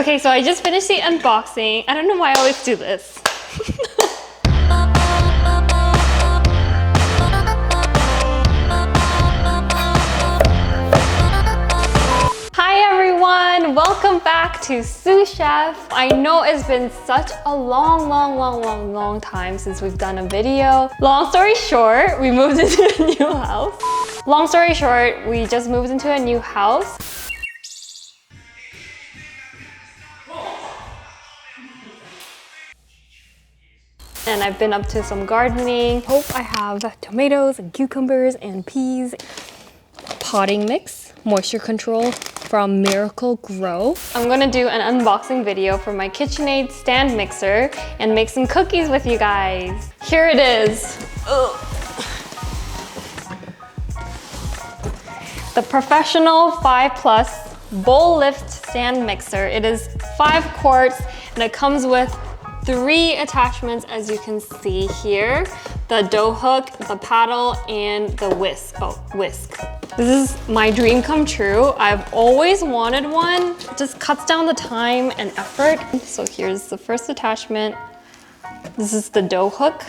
Okay, so I just finished the unboxing. I don't know why I always do this. Hi everyone, welcome back to SooChef. I know it's been such a long time since we've done a video. Long story short, we moved into a new house. Long story short, we just moved into a new house. And I've been up to some gardening. Hope I have tomatoes and cucumbers and peas. Potting mix, moisture control from Miracle Grow. I'm gonna do an unboxing video for my KitchenAid Stand Mixer and make some cookies with you guys. Here it is. Ugh. The Professional 5+ Bowl Lift Stand Mixer. It is 5 quarts and it comes with 3 attachments, as you can see here. The dough hook, the paddle, and the whisk. This is my dream come true. I've always wanted one. It just cuts down the time and effort. So here's the first attachment. This is the dough hook.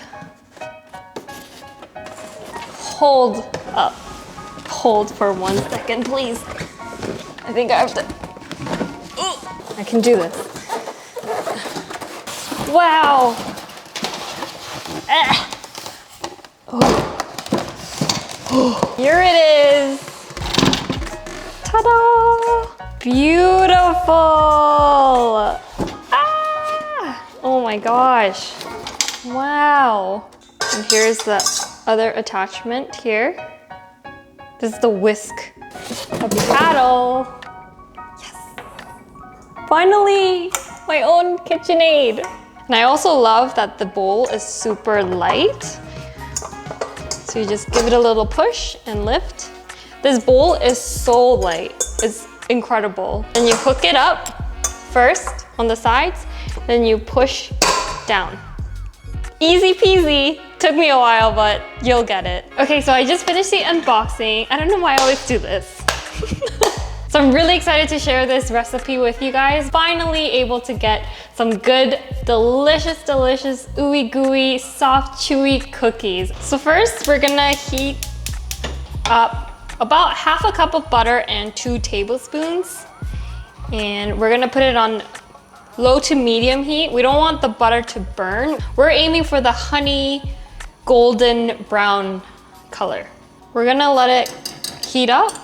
Hold up. Hold for 1 second, please. I think I have to. Ooh, I can do this. Wow. Oh. Here it is. Ta-da! Beautiful. Ah! Oh my gosh. Wow. And here's the other attachment here. This is the whisk. A paddle. Yes. Finally, my own KitchenAid. And I also love that the bowl is super light. So you just give it a little push and lift. This bowl is so light, it's incredible. And you hook it up first on the sides, then you push down. Easy peasy. Took me a while, but you'll get it. Okay, so I just finished the unboxing. I don't know why I always do this. So I'm really excited to share this recipe with you guys. Finally able to get some good, delicious, ooey gooey, soft, chewy cookies. So first we're gonna heat up about half a cup of butter and 2 tablespoons. And we're gonna put it on low to medium heat. We don't want the butter to burn. We're aiming for the honey golden brown color. We're gonna let it heat up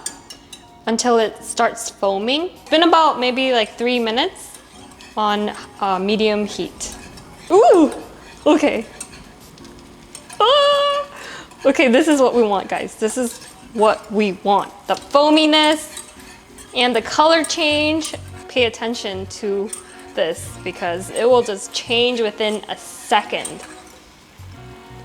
until it starts foaming. It's been about maybe like 3 minutes on medium heat. Ooh, okay. Ah! Okay, this is what we want, guys. This is what we want. The foaminess and the color change. Pay attention to this because it will just change within a second.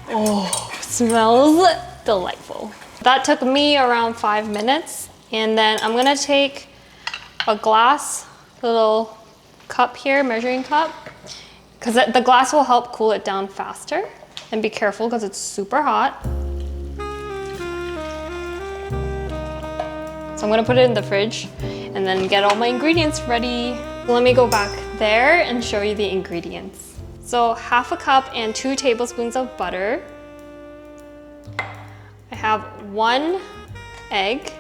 Oh, smells delightful. That took me around 5 minutes. And then I'm gonna take a glass little cup here, measuring cup, because the glass will help cool it down faster. And be careful because it's super hot. So I'm gonna put it in the fridge and then get all my ingredients ready. Let me go back there and show you the ingredients. So half a cup and 2 tablespoons of butter. I have 1 egg.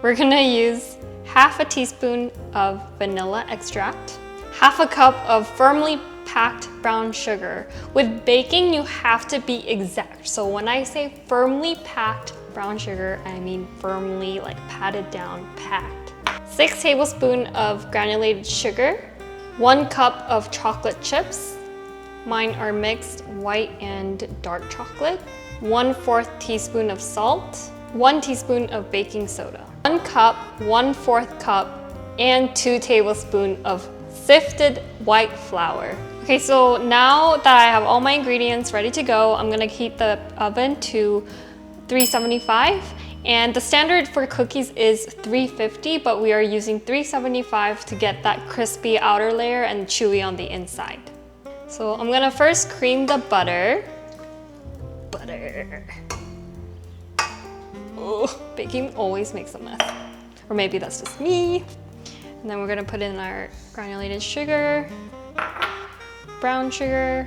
We're gonna use half a teaspoon of vanilla extract, half a cup of firmly packed brown sugar. With baking, you have to be exact. So when I say firmly packed brown sugar, I mean firmly, like patted down, packed. 6 tablespoons of granulated sugar, 1 cup of chocolate chips. Mine are mixed white and dark chocolate. 1/4 teaspoon of salt, 1 teaspoon of baking soda. 1 cup, 1/4 cup, and 2 tablespoons of sifted white flour. Okay, so now that I have all my ingredients ready to go, I'm gonna heat the oven to 375. And the standard for cookies is 350, but we are using 375 to get that crispy outer layer and chewy on the inside. So I'm gonna first cream the butter. Oh, baking always makes a mess. Or maybe that's just me. And then we're gonna put in our granulated sugar, brown sugar,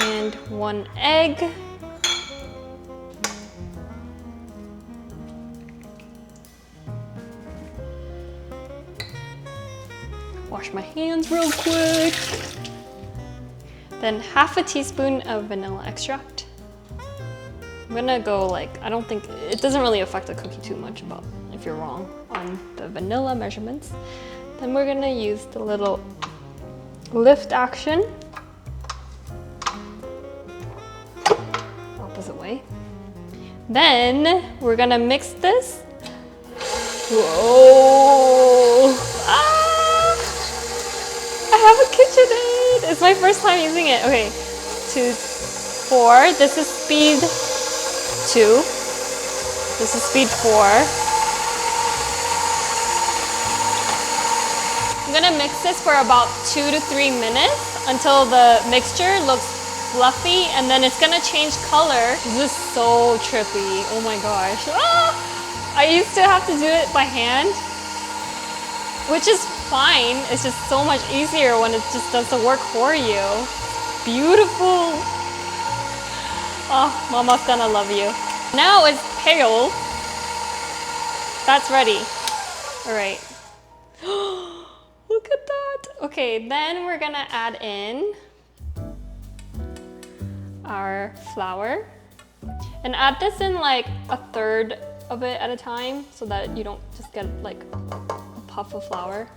and 1 egg. Wash my hands real quick. Then half a teaspoon of vanilla extract. I'm gonna go like, I don't think, it doesn't really affect the cookie too much about if you're wrong on the vanilla measurements. Then we're gonna use the little lift action. Opposite way. Then we're gonna mix this. Whoa! Ah! I have a KitchenAid! It's my first time using it. Okay, 2, 4. This is speed 2. This is speed 4. I'm gonna mix this for about 2 to 3 minutes until the mixture looks fluffy, and then it's gonna change color. This is so trippy. Oh my gosh. Ah! I used to have to do it by hand, which is fine. It's just so much easier when it just does the work for you. Beautiful. Oh, Mama's gonna love you. Now it's pale. That's ready. All right. Look at that. Okay, then we're gonna add in our flour and add this in like 1/3 of it at a time so that you don't just get like a puff of flour.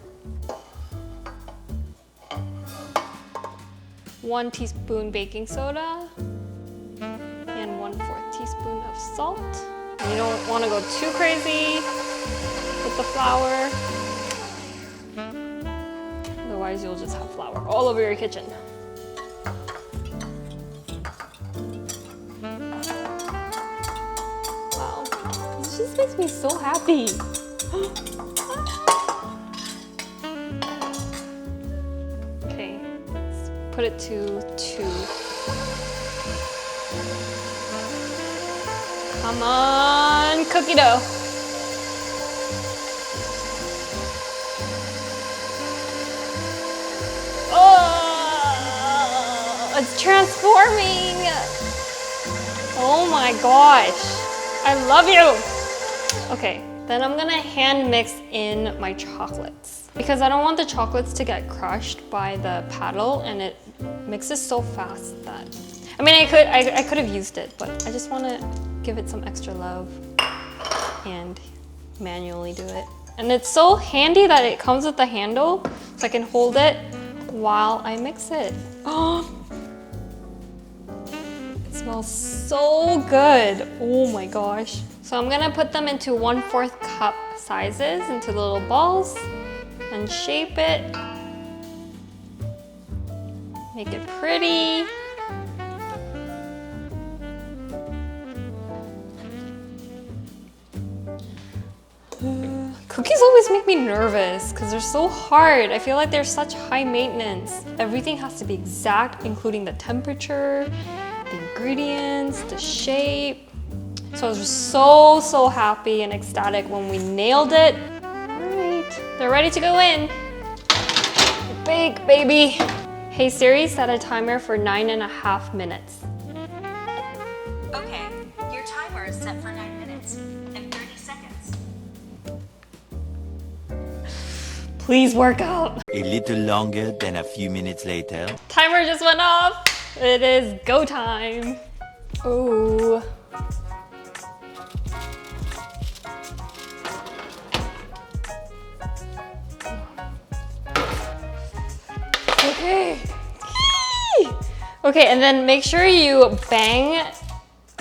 1 teaspoon baking soda and 1/4 teaspoon of salt. And you don't want to go too crazy with the flour, otherwise you'll just have flour all over your kitchen. Wow, this just makes me so happy. Okay, let's put it to 2. Come on, cookie dough. Oh, it's transforming. Oh my gosh, I love you. Okay, then I'm gonna hand mix in my chocolates because I don't want the chocolates to get crushed by the paddle, and it mixes so fast that, I mean, I could have used it, but I just want to give it some extra love and manually do it. And it's so handy that it comes with the handle, so I can hold it while I mix it. Oh, it smells so good. Oh my gosh. So I'm gonna put them into 1/4 cup sizes into the little balls and shape it. Make it pretty. Cookies always make me nervous because they're so hard. I feel like they're such high maintenance. Everything has to be exact, including the temperature, the ingredients, the shape. So I was just so happy and ecstatic when we nailed it. All right, they're ready to go in. Bake, baby. Hey Siri, set a timer for 9.5 minutes. Okay, your timer is set for 9 minutes and 30 seconds. Please work out. A little longer than a few minutes later. Timer just went off. It is go time. Ooh. Okay. Okay, and then make sure you bang.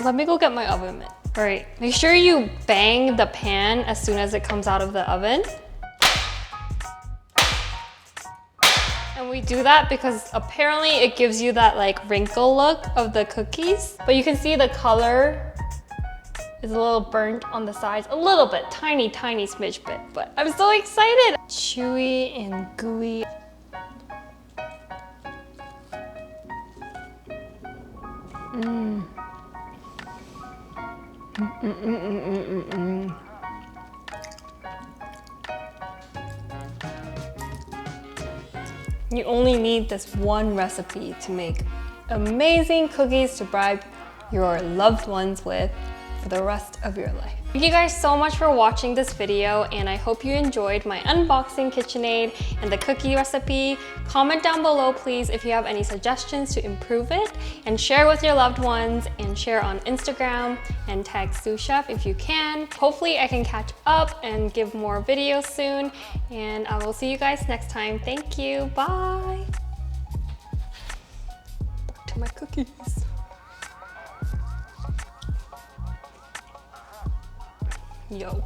Let me go get my oven mitt. All right, make sure you bang the pan as soon as it comes out of the oven. And we do that because apparently it gives you that like wrinkle look of the cookies. But you can see the color is a little burnt on the sides. A little bit, tiny smidge bit. But I'm so excited. Chewy and gooey. You only need this one recipe to make amazing cookies to bribe your loved ones with for the rest of your life. Thank you guys so much for watching this video, and I hope you enjoyed my unboxing KitchenAid and the cookie recipe. Comment down below please if you have any suggestions to improve it, and share with your loved ones, and share on Instagram and tag SooChef if you can. Hopefully I can catch up and give more videos soon, and I will see you guys next time. Thank you, bye. Back to my cookies. Yo.